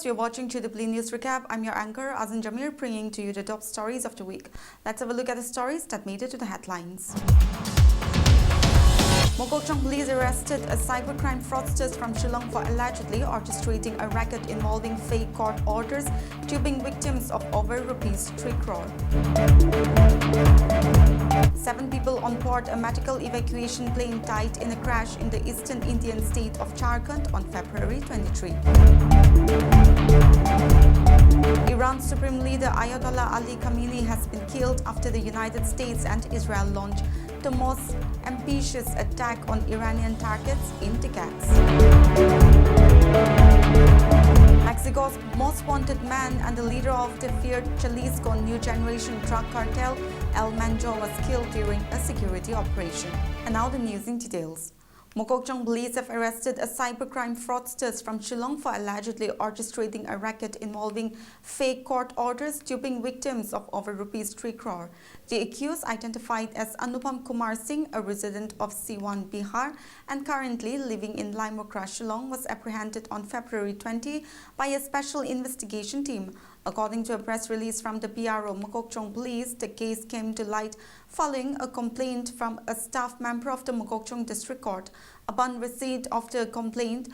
you're watching Chidipli News Recap. I'm your anchor, Azan Jamir, bringing to you the top stories of the week. Let's have a look at the stories that made it to the headlines. Mokokchung police arrested a cybercrime fraudster from Shillong for allegedly orchestrating a racket involving fake court orders, duping victims of over Rs 3 crore. 7 people on board a medical evacuation plane died in a crash in the eastern Indian state of Jharkhand on February 23. Iran's Supreme Leader Ayatollah Ali Khamenei has been killed after the United States and Israel launched the most ambitious attack on Iranian targets in decades. Mexico's most wanted man and the leader of the feared Jalisco new generation drug cartel, El Manjo, was killed during a security operation. And now the news in details. Mokokchung police have arrested a cybercrime fraudster from Shillong for allegedly orchestrating a racket involving fake court orders, duping victims of over Rs 3 crore. The accused, identified as Anupam Kumar Singh, a resident of Siwan, Bihar, and currently living in Limokra, Shillong, was apprehended on February 20 by a special investigation team. According to a press release from the PRO Mokokchung police, the case came to light following a complaint from a staff member of the Mokokchung District Court. Upon receipt of the complaint,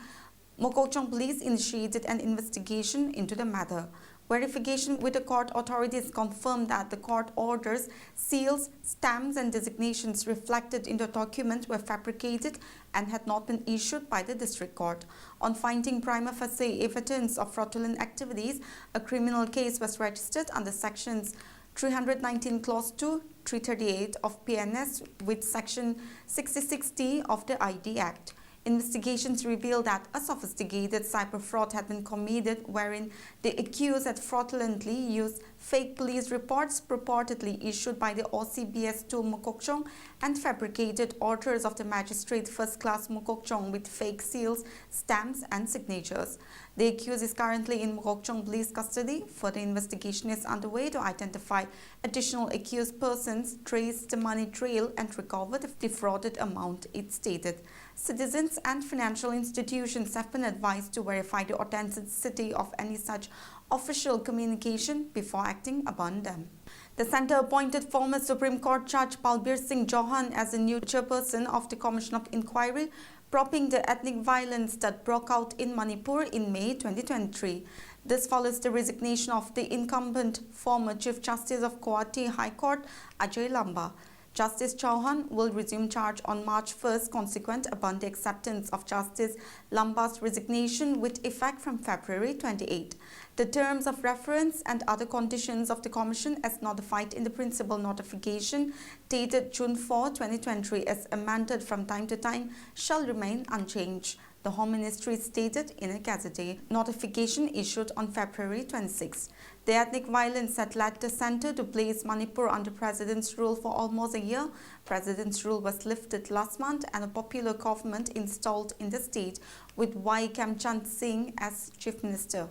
Mokokchung police initiated an investigation into the matter. Verification with the court authorities confirmed that the court orders, seals, stamps and designations reflected in the document were fabricated and had not been issued by the district court. On finding prima facie evidence of fraudulent activities, a criminal case was registered under sections 319 clause 2, 338 of PNS with section 66D of the ID Act. Investigations revealed that a sophisticated cyber fraud had been committed wherein the accused had fraudulently used fake police reports purportedly issued by the OCBS2 Mokokchung and fabricated orders of the magistrate first class Mokokchung with fake seals, stamps and signatures. The accused is currently in Mokokchung police custody. Further investigation is underway to identify additional accused persons, trace the money trail and recover the defrauded amount, it stated. Citizens and financial institutions have been advised to verify the authenticity of any such official communication before acting upon them. The centre appointed former Supreme Court Judge Balbir Singh Chauhan as the new chairperson of the Commission of Inquiry, probing the ethnic violence that broke out in Manipur in May 2023. This follows the resignation of the incumbent former Chief Justice of Guwahati High Court, Ajay Lamba. Justice Chauhan will resume charge on March 1st, consequent upon the acceptance of Justice Lamba's resignation with effect from February 28. The terms of reference and other conditions of the Commission as notified in the principal notification dated June 4, 2023 as amended from time to time shall remain unchanged, the Home Ministry stated in a Gazette notification issued on February 26. The ethnic violence that led the centre to place Manipur under President's rule for almost a year. President's rule was lifted last month and a popular government installed in the state with Y. Kamchand Singh as Chief Minister.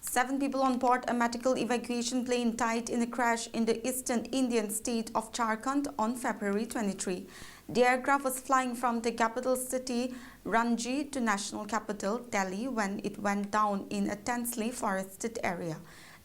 7 people on board a medical evacuation plane died in a crash in the eastern Indian state of Jharkhand on February 23. The aircraft was flying from the capital city Ranchi to national capital Delhi when it went down in a densely forested area.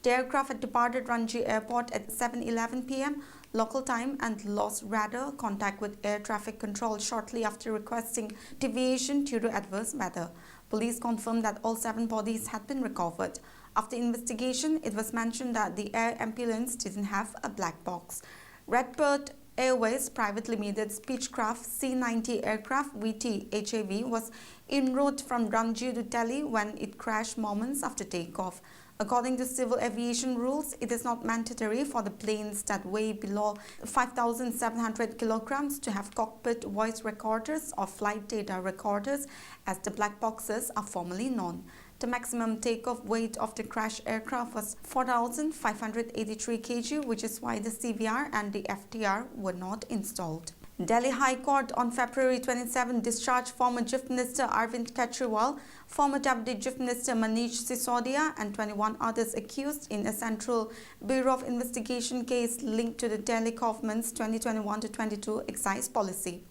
The aircraft had departed Ranchi Airport at 7:11 p.m. local time and lost radar contact with air traffic control shortly after requesting deviation due to adverse weather. Police confirmed that all 7 bodies had been recovered. After investigation, it was mentioned that the air ambulance didn't have a black box. Redbird Airways Private Limited Speechcraft C-90 aircraft VT HAV was en route from Ranchi to Delhi when it crashed moments after takeoff. According to civil aviation rules, it is not mandatory for the planes that weigh below 5,700 kilograms to have cockpit voice recorders or flight data recorders, as the black boxes are formally known. The maximum takeoff weight of the crash aircraft was 4,583 kg, which is why the CVR and the FTR were not installed. Delhi High Court on February 27 discharged former Chief Minister Arvind Kejriwal, former Deputy Chief Minister Manish Sisodia and 21 others accused in a Central Bureau of Investigation case linked to the Delhi government's 2021-22 excise policy.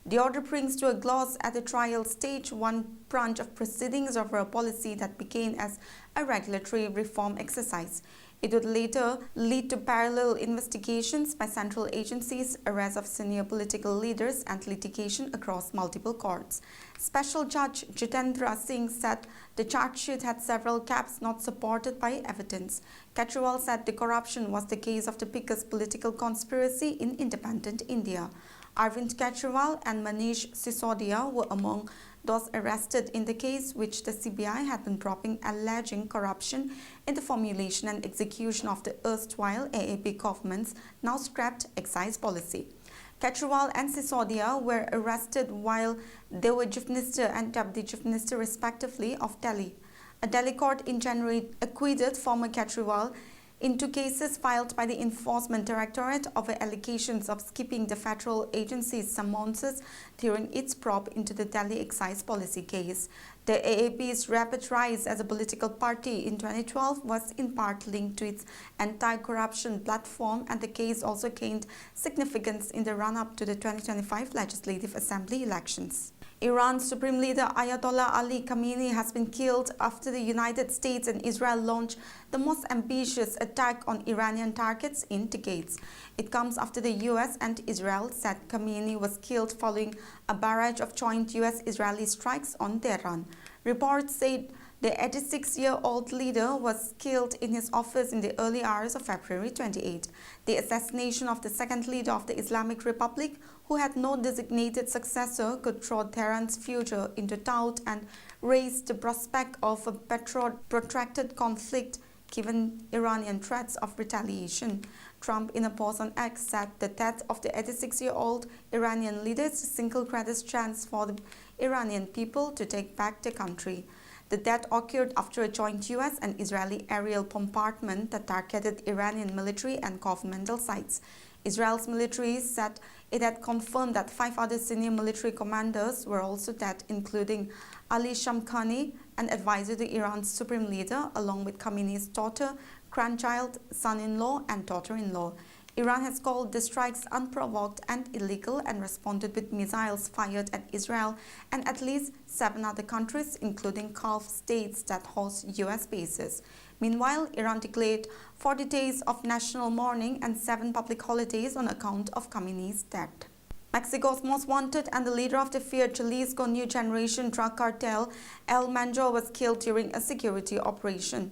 The order brings to a close at the trial stage one branch of proceedings over a policy that began as a regulatory reform exercise. It would later lead to parallel investigations by central agencies, arrests of senior political leaders, and litigation across multiple courts. Special Judge Jitendra Singh said the charge sheet had several gaps not supported by evidence. Kejriwal said the corruption was the case of the biggest political conspiracy in independent India. Arvind Kejriwal and Manish Sisodia were among those arrested in the case, which the CBI had been probing, alleging corruption in the formulation and execution of the erstwhile AAP government's now scrapped excise policy. Kejriwal and Sisodia were arrested while they were Chief Minister and Deputy Chief Minister respectively of Delhi. A Delhi court in January acquitted former Kejriwal in two cases filed by the Enforcement Directorate over allegations of skipping the federal agency's summonses during its probe into the Delhi excise policy case. The AAP's rapid rise as a political party in 2012 was in part linked to its anti-corruption platform, and the case also gained significance in the run-up to the 2025 Legislative Assembly elections. Iran's Supreme Leader Ayatollah Ali Khamenei has been killed after the United States and Israel launched the most ambitious attack on Iranian targets in decades. It comes after the US and Israel said Khamenei was killed following a barrage of joint US-Israeli strikes on Tehran. Reports said the 86-year-old leader was killed in his office in the early hours of February 28. The assassination of the second leader of the Islamic Republic, who had no designated successor, could throw Tehran's future into doubt and raise the prospect of a protracted conflict given Iranian threats of retaliation. Trump, in a post on X, said the death of the 86-year-old Iranian leader is the single greatest chance for the Iranian people to take back the country. The death occurred after a joint US and Israeli aerial bombardment that targeted Iranian military and governmental sites. Israel's military said it had confirmed that 5 other senior military commanders were also dead, including Ali Shamkhani, an advisor to Iran's supreme leader, along with Khamenei's daughter, grandchild, son-in-law, and daughter-in-law. Iran has called the strikes unprovoked and illegal and responded with missiles fired at Israel and at least 7 other countries, including Gulf states that host US bases. Meanwhile, Iran declared 40 days of national mourning and 7 public holidays on account of Khamenei's death. Mexico's most wanted and the leader of the feared Jalisco New Generation drug cartel, El Manjo, was killed during a security operation.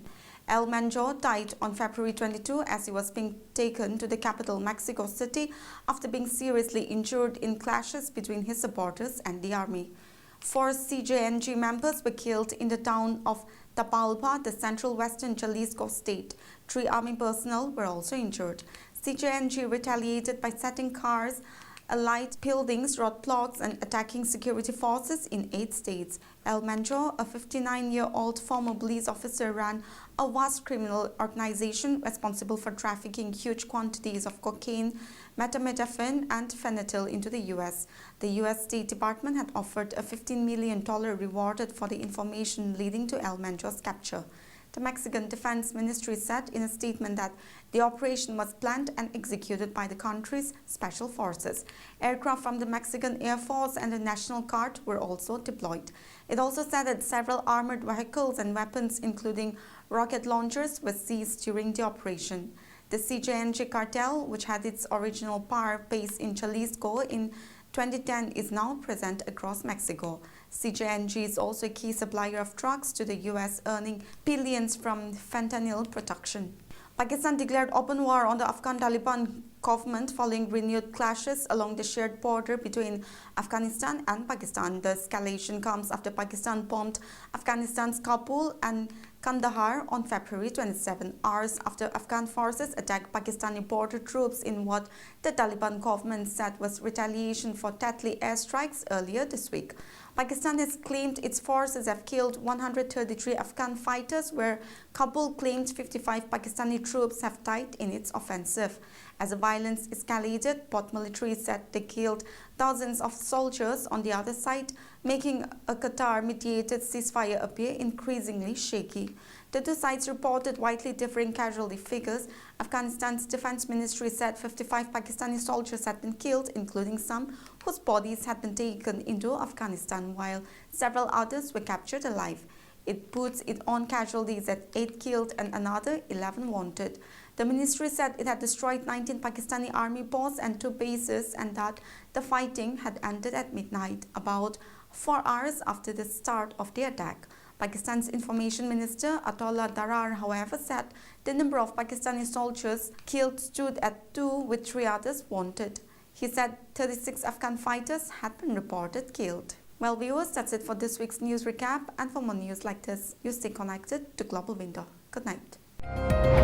El Manjo died on February 22 as he was being taken to the capital, Mexico City, after being seriously injured in clashes between his supporters and the army. 4 CJNG members were killed in the town of Tapalpa, the central western Jalisco state. 3 army personnel were also injured. CJNG retaliated by setting cars alight, buildings, roadblocks, and attacking security forces in 8 states. El Manjo, a 59-year-old former police officer, ran a vast criminal organization responsible for trafficking huge quantities of cocaine, methamphetamine, and fentanyl into the U.S. The U.S. State Department had offered a $15 million reward for the information leading to El Manjo's capture. The Mexican Defense Ministry said in a statement that the operation was planned and executed by the country's special forces. Aircraft from the Mexican Air Force and the National Guard were also deployed. It also said that several armored vehicles and weapons, including rocket launchers, were seized during the operation. The CJNG cartel, which had its original power base in Jalisco in 2010, is now present across Mexico. CJNG is also a key supplier of drugs to the U.S., earning billions from fentanyl production. Pakistan declared open war on the Afghan Taliban government following renewed clashes along the shared border between Afghanistan and Pakistan. The escalation comes after Pakistan bombed Afghanistan's Kabul and Kandahar on February 27, hours after Afghan forces attacked Pakistani border troops in what the Taliban government said was retaliation for deadly airstrikes earlier this week. Pakistan has claimed its forces have killed 133 Afghan fighters, where Kabul claimed 55 Pakistani troops have died in its offensive. As the violence escalated, both militaries said they killed thousands of soldiers on the other side, making a Qatar-mediated ceasefire appear increasingly shaky. The two sides reported widely differing casualty figures. Afghanistan's defense ministry said 55 Pakistani soldiers had been killed, including some whose bodies had been taken into Afghanistan, while several others were captured alive. It puts its own casualties at 8 killed and another 11 wounded. The ministry said it had destroyed 19 Pakistani army posts and 2 bases and that the fighting had ended at midnight, about 4 hours after the start of the attack. Pakistan's Information Minister Atullah Darar, however, said the number of Pakistani soldiers killed stood at 2, with 3 others wounded. He said 36 Afghan fighters had been reported killed. Well, viewers, that's it for this week's news recap. And for more news like this, you stay connected to Global Window. Good night.